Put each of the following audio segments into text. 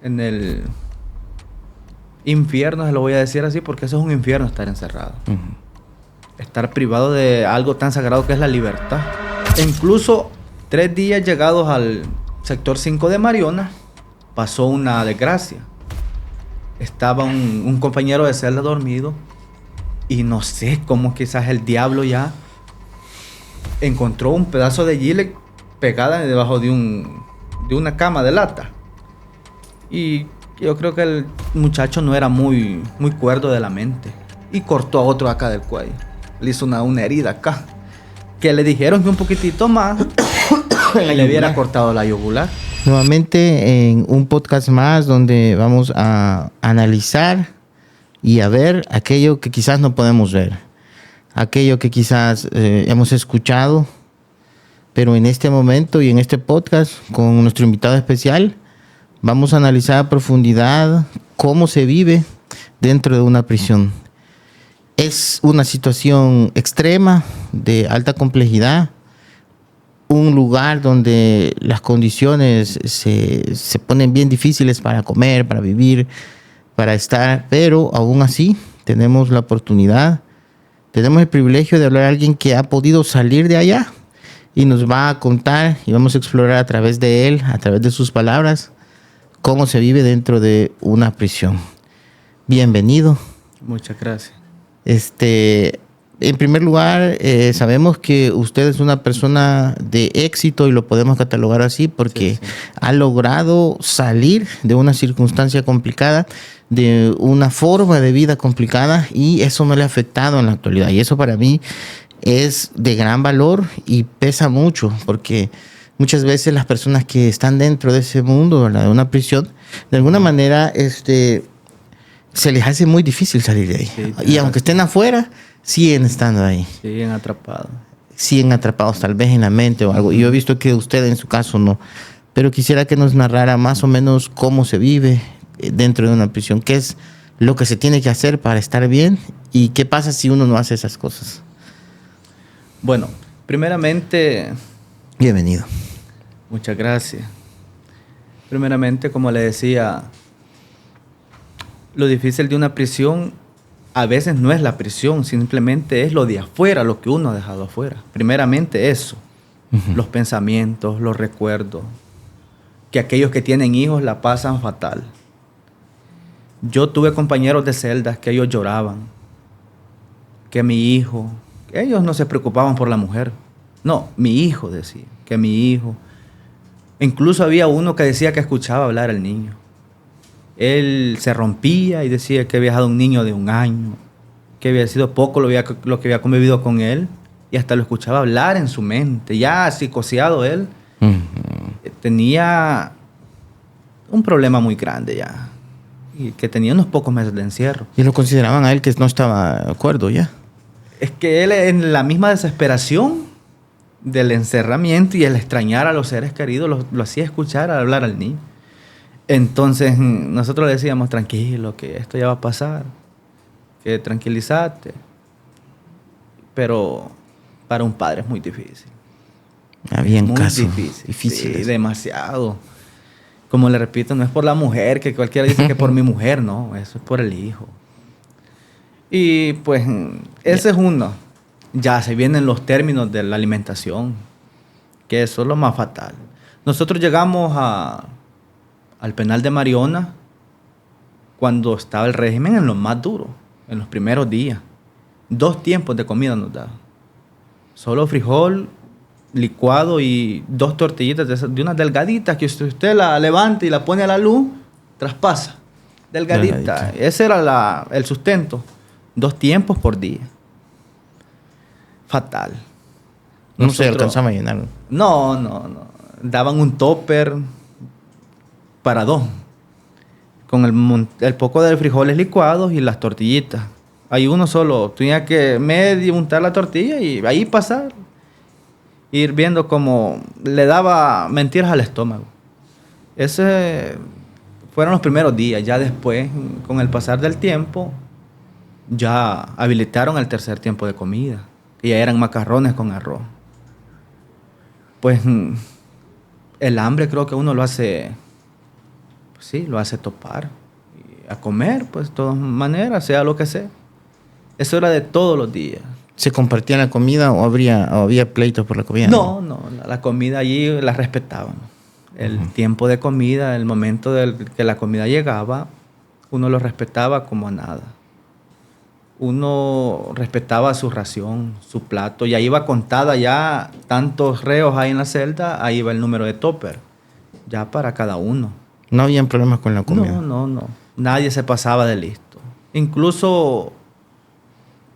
en el infierno, se lo voy a decir así, porque eso es un infierno estar encerrado. Estar privado de algo tan sagrado que es la libertad. E incluso 3 días llegados al sector 5 de Mariona, pasó una desgracia. Estaba un compañero de celda dormido y no sé cómo quizás el diablo ya encontró un pedazo de gile pegada debajo de una cama de lata. Y yo creo que el muchacho no era muy cuerdo de la mente y cortó a otro acá del cuello. Le hizo una herida acá, que le dijeron que un poquitito más le hubiera cortado la yugular. Nuevamente en un podcast más donde vamos a analizar y a ver aquello que quizás no podemos ver, aquello que quizás hemos escuchado, pero en este momento y en este podcast con nuestro invitado especial vamos a analizar a profundidad cómo se vive dentro de una prisión. Es una situación extrema, de alta complejidad, un lugar donde las condiciones se ponen bien difíciles para comer, para vivir, para estar, pero aún así tenemos la oportunidad, tenemos el privilegio de hablar a alguien que ha podido salir de allá y nos va a contar y vamos a explorar a través de él, a través de sus palabras, cómo se vive dentro de una prisión. Bienvenido. Muchas gracias. En primer lugar, sabemos que usted es una persona de éxito y lo podemos catalogar así porque ha logrado salir de una circunstancia complicada, de una forma de vida complicada, y eso no le ha afectado en la actualidad. Y eso para mí es de gran valor y pesa mucho porque muchas veces las personas que están dentro de ese mundo, ¿verdad?, de una prisión, de alguna manera se les hace muy difícil salir de ahí. Sí, y aunque estén afuera, siguen estando ahí. Siguen atrapados. Siguen atrapados tal vez en la mente o algo. Y yo he visto que usted en su caso no. Pero quisiera que nos narrara más o menos cómo se vive dentro de una prisión. ¿Qué es lo que se tiene que hacer para estar bien? ¿Y qué pasa si uno no hace esas cosas? Bueno, primeramente... Bienvenido. Muchas gracias. Primeramente, como le decía, lo difícil de una prisión a veces no es la prisión, simplemente es lo de afuera, lo que uno ha dejado afuera. Primeramente eso, los pensamientos, los recuerdos, que aquellos que tienen hijos la pasan fatal. Yo tuve compañeros de celdas que ellos lloraban, que mi hijo, ellos no se preocupaban por la mujer. No, mi hijo decía, que mi hijo. Incluso había uno que decía que escuchaba hablar al niño. Él se rompía y decía que había dejado un niño de 1 año, que había sido poco lo que había convivido con él, y hasta lo escuchaba hablar en su mente. Ya psicoseado él, tenía un problema muy grande ya, y que tenía unos pocos meses de encierro. ¿Y lo consideraban a él que no estaba de acuerdo ya? Es que él, en la misma desesperación del encerramiento y el extrañar a los seres queridos, lo hacía escuchar hablar al niño. Entonces nosotros le decíamos, tranquilo, que esto ya va a pasar, que tranquilízate. Pero para un padre es muy difícil. Había muy casos difíciles. Sí, demasiado. Como le repito, no es por la mujer, que cualquiera dice que por mi mujer, no, eso es por el hijo. Y pues ese es uno. Ya se vienen los términos de la alimentación, que eso es lo más fatal. Nosotros llegamos al penal de Mariona cuando estaba el régimen en lo más duro, en los primeros días. 2 tiempos de comida nos daban. Solo frijol, licuado y 2 tortillitas de unas delgaditas que usted la levanta y la pone a la luz, traspasa. Delgadita. Ese era el sustento. 2 tiempos por día. Fatal. No se alcanzaba a llenar. No. Daban un topper para 2. Con el poco de frijoles licuados y las tortillitas. Hay uno solo. Tenía que medio untar la tortilla y ahí pasar. Ir viendo cómo le daba mentiras al estómago. Ese fueron los primeros días. Ya después, con el pasar del tiempo, ya habilitaron el tercer tiempo de comida. Y ya eran macarrones con arroz. Pues el hambre creo que uno lo hace pues sí, lo hace topar. Y a comer, pues de todas maneras, sea lo que sea. Eso era de todos los días. ¿Se compartía la comida o había pleitos por la comida? No, la comida allí la respetábamos. El tiempo de comida, el momento que la comida llegaba, uno lo respetaba como a nada. Uno respetaba su ración, su plato. Ya iba contada ya tantos reos hay en la celda, ahí iba el número de topper, ya para cada uno. ¿No habían problemas con la comida? No. Nadie se pasaba de listo. Incluso,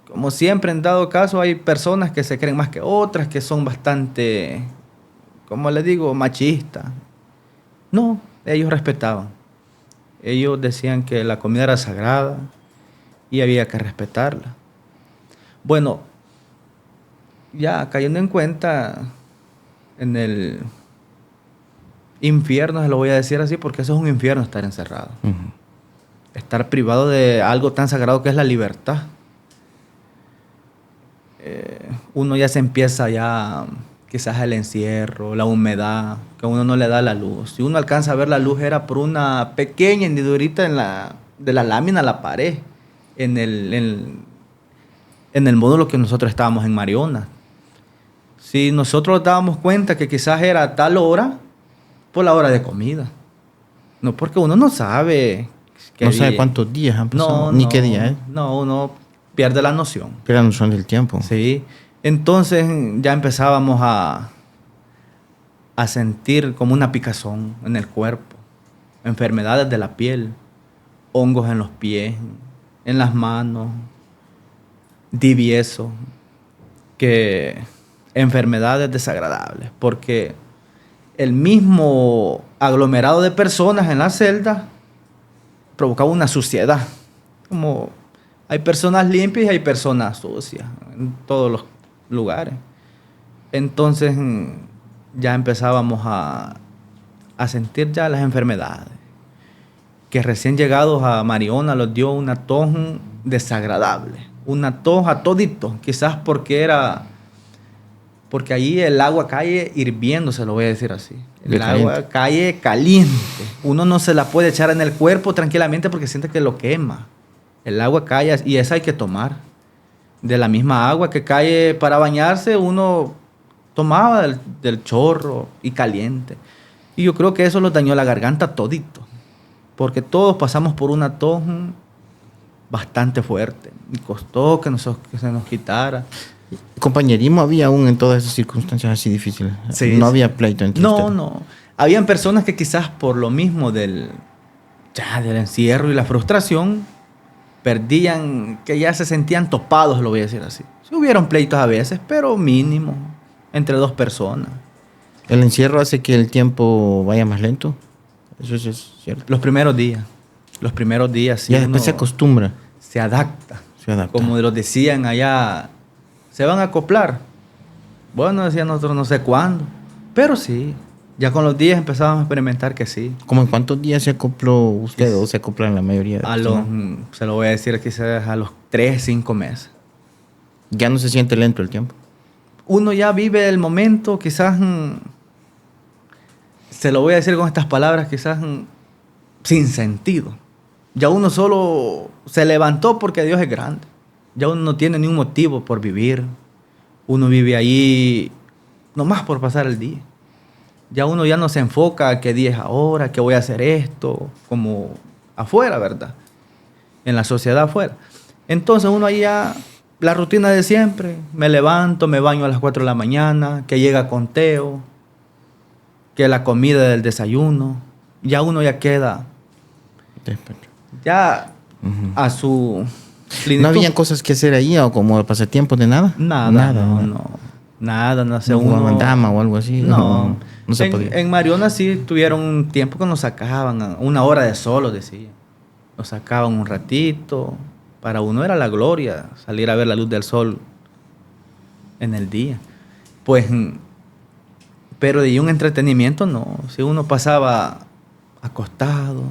como siempre, en dado caso, hay personas que se creen más que otras, que son bastante, como les digo, machistas. No, ellos respetaban. Ellos decían que la comida era sagrada y había que respetarla. Bueno, ya cayendo en cuenta, en el infierno, se lo voy a decir así, porque eso es un infierno, estar encerrado. Estar privado de algo tan sagrado que es la libertad. Uno ya se empieza ya, quizás el encierro, la humedad, que a uno no le da la luz. Si uno alcanza a ver la luz, era por una pequeña hendidurita de la lámina a la pared, en el módulo que nosotros estábamos en Mariona. Si nosotros dábamos cuenta que quizás era tal hora, por la hora de comida. No, porque uno no sabe. No sabe cuántos días han pasado, ni qué día es. No, uno pierde la noción. Pierde la noción del tiempo. Sí. Entonces ya empezábamos a sentir como una picazón en el cuerpo, enfermedades de la piel, hongos en los pies, en las manos, divieso, enfermedades desagradables, porque el mismo aglomerado de personas en la celda provocaba una suciedad. Como hay personas limpias y hay personas sucias en todos los lugares. Entonces ya empezábamos a sentir ya las enfermedades. Que recién llegados a Mariona los dio una tos desagradable. Una tos a todito. Quizás porque allí el agua cae hirviendo, se lo voy a decir así. El agua cae caliente. Uno no se la puede echar en el cuerpo tranquilamente porque siente que lo quema. El agua cae y esa hay que tomar. De la misma agua que cae para bañarse, uno tomaba del chorro y caliente. Y yo creo que eso nos dañó la garganta todito. Porque todos pasamos por una tos bastante fuerte. Y costó que se nos quitara. ¿Compañerismo había aún en todas esas circunstancias así difíciles? Sí, ¿No había pleito entre ustedes? No. Habían personas que quizás por lo mismo del encierro y la frustración, perdían, que ya se sentían topados, lo voy a decir así. Sí hubieron pleitos a veces, pero mínimo, entre dos personas. ¿El encierro hace que el tiempo vaya más lento? Eso es cierto. Los primeros días, sí. Ya después se acostumbra. Se adapta. Como los decían allá, se van a acoplar. Bueno, decían nosotros no sé cuándo, pero sí. Ya con los días empezábamos a experimentar que sí. ¿Cómo en cuántos días se acopló usted o se acoplan la mayoría de personas? Se lo voy a decir quizás a los 3, 5 meses. ¿Ya no se siente lento el tiempo? Uno ya vive el momento, quizás, se lo voy a decir con estas palabras, quizás sin sentido. Ya uno solo se levantó porque Dios es grande. Ya uno no tiene ni un motivo por vivir. Uno vive ahí nomás por pasar el día. Ya uno ya no se enfoca a qué día es ahora, que voy a hacer esto, como afuera, ¿verdad? En la sociedad afuera. Entonces uno ahí ya, la rutina de siempre, me levanto, me baño a las 4 de la mañana, que llega conteo, que la comida del desayuno, ya uno ya queda ya a su plenitud. ¿No habían cosas que hacer ahí o como pasatiempos de nada? Nada, no sé, uno mandama o algo así. No se podía. En Mariona sí tuvieron un tiempo que nos sacaban, 1 hora de solo, decían. Nos sacaban un ratito. Para uno era la gloria salir a ver la luz del sol en el día. Pues, pero de ahí un entretenimiento no. Si uno pasaba acostado,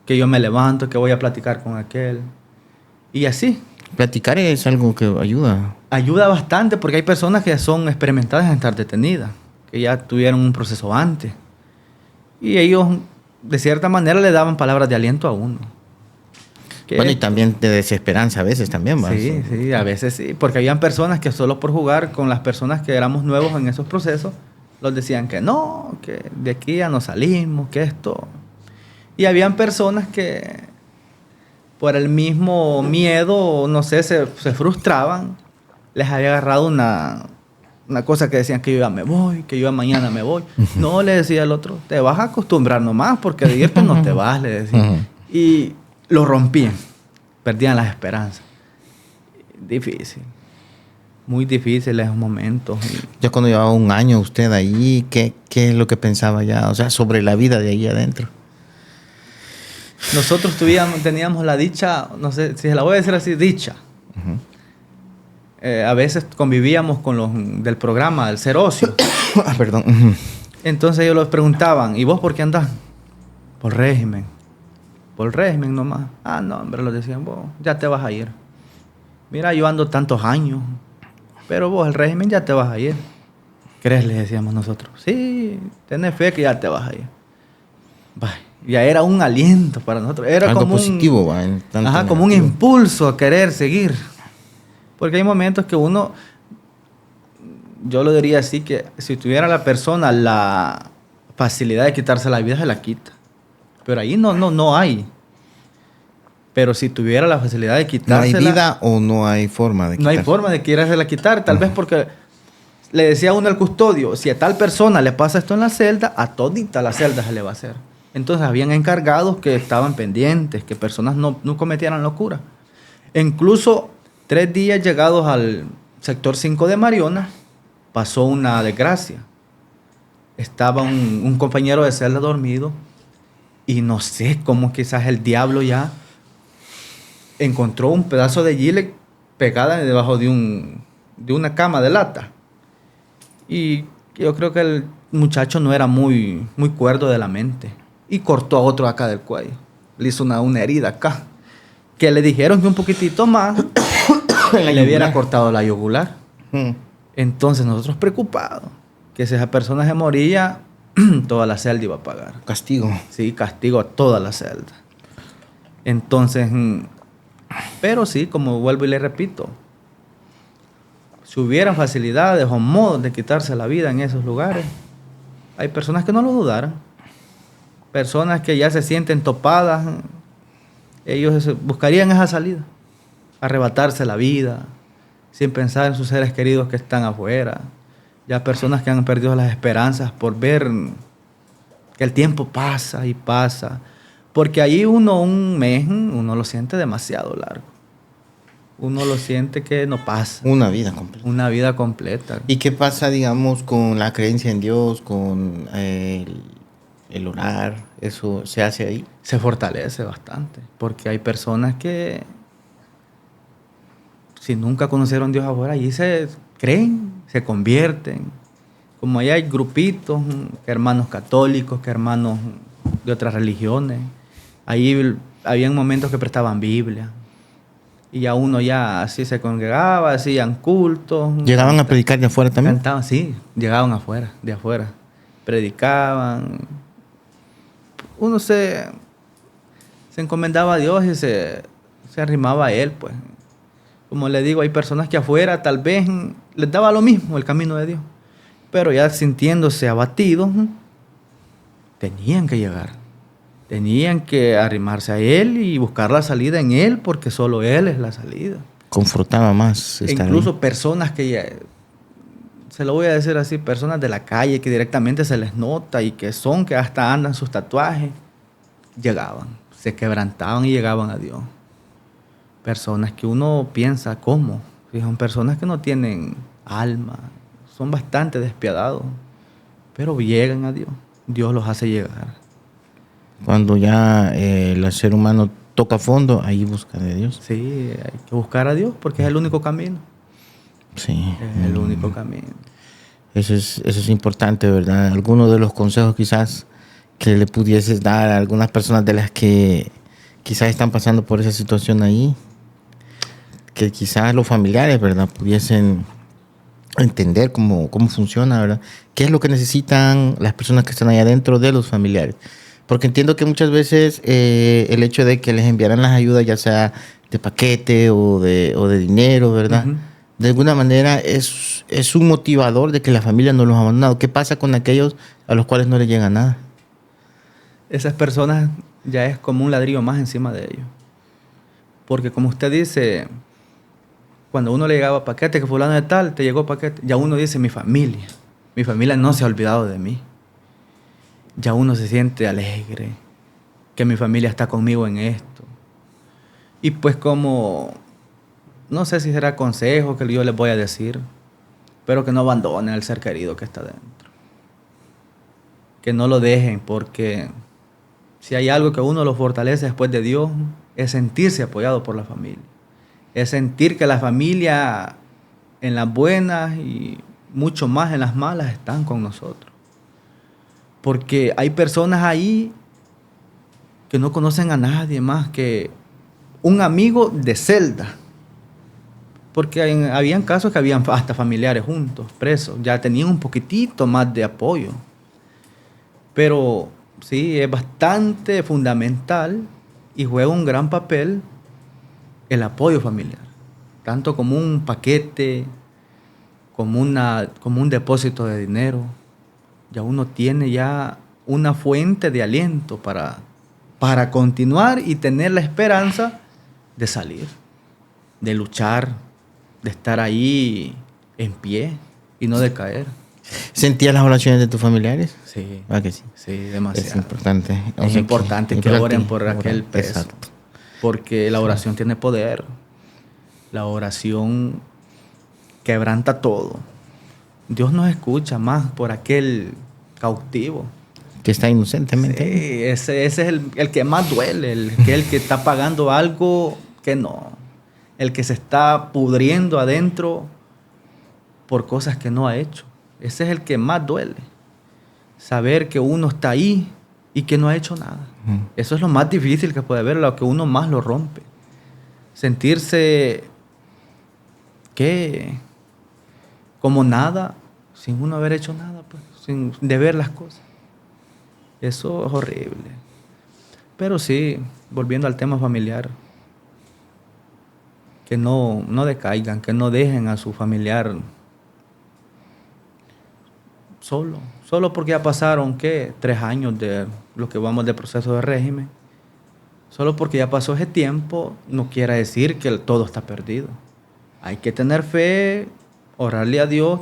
que yo me levanto, que voy a platicar con aquel. Y así. Platicar es algo que ayuda. Ayuda bastante porque hay personas que son experimentadas en estar detenidas, que ya tuvieron un proceso antes. Y ellos de cierta manera le daban palabras de aliento a uno. Bueno, y también de desesperanza a veces también, ¿va? Sí, a veces sí, porque habían personas que solo por jugar con las personas que éramos nuevos en esos procesos, los decían que no, que de aquí ya no salimos, que esto. Y habían personas que por el mismo miedo, no sé, se frustraban, les había agarrado una cosa que decían que yo ya me voy, que yo ya mañana me voy. No, le decía el otro, te vas a acostumbrar nomás, porque de irte no te vas, le decía. Y lo rompían, perdían las esperanzas. Difícil, muy difícil esos momentos. Ya cuando llevaba un año usted ahí, ¿qué es lo que pensaba ya? O sea, sobre la vida de ahí adentro. Nosotros teníamos la dicha, no sé si se la voy a decir así, dicha. A veces convivíamos con los del programa, del Ser Ocio. Perdón. Entonces ellos los preguntaban, ¿y vos por qué andás? Por régimen. Por régimen nomás. Ah, no, hombre, los decían, vos ya te vas a ir. Mira, yo ando tantos años, pero vos el régimen ya te vas a ir. ¿Crees? Les decíamos nosotros. Sí, tenés fe que ya te vas a ir. Bye. Ya era un aliento para nosotros. Era algo como positivo, como un impulso a querer seguir. Porque hay momentos que uno, yo lo diría así, que si tuviera la persona la facilidad de quitarse la vida, se la quita. Pero ahí no hay. Pero si tuviera la facilidad de quitársela... ¿No hay vida o no hay forma de quitar? No hay forma de querérsela quitar. Tal vez porque le decía uno al custodio, si a tal persona le pasa esto en la celda, a todita la celda se le va a hacer. Entonces habían encargados que estaban pendientes, que personas no cometieran locura. E incluso 3 días llegados al sector 5 de Mariona, pasó una desgracia. Estaba un compañero de celda dormido y no sé cómo quizás el diablo ya encontró un pedazo de gile pegada debajo de una cama de lata. Y yo creo que el muchacho no era muy cuerdo de la mente. Y cortó a otro acá del cuello. Le hizo una herida acá. Que le dijeron que un poquitito más le hubiera cortado la yugular. Entonces nosotros preocupados. Que si esa persona se moría, toda la celda iba a pagar. Castigo. Sí, castigo a toda la celda. Entonces, pero sí, como vuelvo y le repito, si hubieran facilidades o modos de quitarse la vida en esos lugares, hay personas que no lo dudaran. Personas que ya se sienten topadas, ellos buscarían esa salida, arrebatarse la vida, sin pensar en sus seres queridos que están afuera. Ya personas que han perdido las esperanzas por ver que el tiempo pasa y pasa. Porque ahí un mes, uno lo siente demasiado largo. Uno lo siente que no pasa. Una vida completa. Una vida completa. ¿Y qué pasa, digamos, con la creencia en Dios, con el orar? ¿Eso se hace ahí? Se fortalece bastante. Porque hay personas que, si nunca conocieron a Dios afuera, allí se creen, se convierten. Como ahí hay grupitos, que hermanos católicos, que hermanos de otras religiones. Ahí habían momentos que prestaban Biblia. Y ya uno ya así se congregaba, hacían cultos. ¿Llegaban a predicar de afuera también? Cantaban, sí, llegaban de afuera. Predicaban. Uno se encomendaba a Dios y se arrimaba a Él, pues. Como le digo, hay personas que afuera tal vez les daba lo mismo el camino de Dios. Pero ya sintiéndose abatidos, tenían que llegar. Tenían que arrimarse a Él y buscar la salida en Él, porque solo Él es la salida. Confortaba más estar incluso ahí. Personas que ya, se lo voy a decir así, personas de la calle que directamente se les nota y que hasta andan sus tatuajes, llegaban, se quebrantaban y llegaban a Dios. Personas que uno piensa, ¿cómo? Son personas que no tienen alma, son bastante despiadados, pero llegan a Dios. Dios los hace llegar. Cuando ya el ser humano toca fondo, ahí busca de Dios. Sí, hay que buscar a Dios porque es el único camino. Sí. Es el único camino. Eso es importante, ¿verdad? Algunos de los consejos quizás que le pudieses dar a algunas personas de las que quizás están pasando por esa situación ahí, que quizás los familiares, ¿verdad?, pudiesen entender cómo funciona, ¿verdad? ¿Qué es lo que necesitan las personas que están ahí adentro de los familiares? Porque entiendo que muchas veces el hecho de que les enviaran las ayudas, ya sea de paquete o de dinero, ¿verdad? Ujú. De alguna manera es un motivador de que la familia no los ha abandonado. ¿Qué pasa con aquellos a los cuales no les llega nada? Esas personas ya es como un ladrillo más encima de ellos. Porque como usted dice, cuando uno le llegaba paquete, que fulano de tal, te llegó paquete, ya uno dice mi familia no se ha olvidado de mí. Ya uno se siente alegre, que mi familia está conmigo en esto. Y pues como, no sé si será consejo que yo les voy a decir, pero que no abandonen al ser querido que está dentro. Que no lo dejen, porque si hay algo que uno lo fortalece después de Dios, es sentirse apoyado por la familia. Es sentir que la familia en las buenas y mucho más en las malas están con nosotros. Porque hay personas ahí que no conocen a nadie más que un amigo de celda. Porque habían casos que habían hasta familiares juntos, presos. Ya tenían un poquitito más de apoyo. Pero sí, es bastante fundamental y juega un gran papel el apoyo familiar. Tanto como un paquete, como un depósito de dinero. Ya uno tiene ya una fuente de aliento para continuar y tener la esperanza de salir, de luchar, de estar ahí en pie y no de caer. ¿Sentías las oraciones de tus familiares? Sí, Ah, que sí. sí, demasiado. Es importante. Es importante que oren por aquel preso. Exacto. Porque la oración tiene poder. La oración quebranta todo. Dios nos escucha más por aquel cautivo. Que está inocentemente. Sí, ese es el que más duele, el que está pagando algo que no. El que se está pudriendo adentro por cosas que no ha hecho. Ese es el que más duele. Saber que uno está ahí y que no ha hecho nada. Eso es lo más difícil que puede haber, lo que uno más lo rompe. Sentirse que como nada, sin uno haber hecho nada, pues, sin deber las cosas. Eso es horrible. Pero sí, volviendo al tema familiar, que no decaigan, que no dejen a su familiar solo porque ya pasaron, ¿qué? 3 años de lo que vamos de proceso de régimen. Solo porque ya pasó ese tiempo, no quiere decir que todo está perdido. Hay que tener fe, orarle a Dios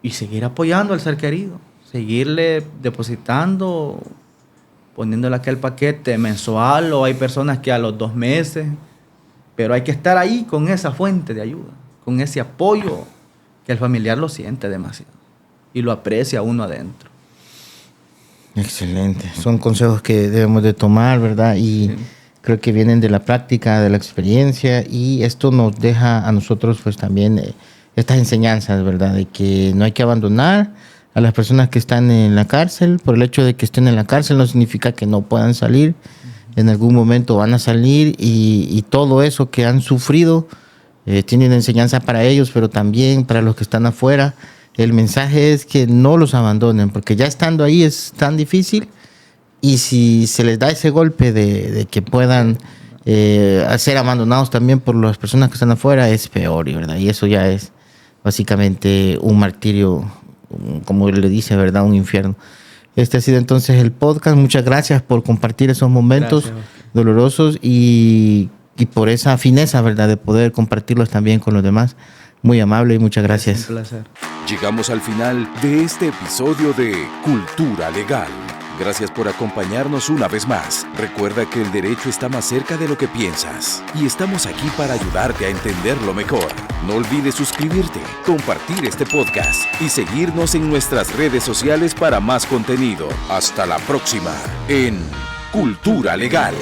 y seguir apoyando al ser querido. Seguirle depositando, poniéndole aquel paquete mensual, o hay personas que a los 2 meses. Pero hay que estar ahí con esa fuente de ayuda, con ese apoyo que el familiar lo siente demasiado y lo aprecia uno adentro. Excelente. Son consejos que debemos de tomar, ¿verdad? Y sí, creo que vienen de la práctica, de la experiencia, y esto nos deja a nosotros pues también estas enseñanzas, ¿verdad? De que no hay que abandonar a las personas que están en la cárcel. Por el hecho de que estén en la cárcel no significa que no puedan salir. En algún momento van a salir y todo eso que han sufrido tiene una enseñanza para ellos, pero también para los que están afuera. El mensaje es que no los abandonen, porque ya estando ahí es tan difícil, y si se les da ese golpe de que puedan ser abandonados también por las personas que están afuera, es peor, ¿verdad? Y eso ya es básicamente un martirio, como le dice, ¿verdad? Un infierno. Este ha sido entonces el podcast. Muchas gracias por compartir esos momentos dolorosos y por esa fineza, ¿verdad? De poder compartirlos también con los demás. Muy amable y muchas gracias. Es un placer. Llegamos al final de este episodio de Cultura Legal. Gracias por acompañarnos una vez más. Recuerda que el derecho está más cerca de lo que piensas y estamos aquí para ayudarte a entenderlo mejor. No olvides suscribirte, compartir este podcast y seguirnos en nuestras redes sociales para más contenido. Hasta la próxima en Cultura Legal.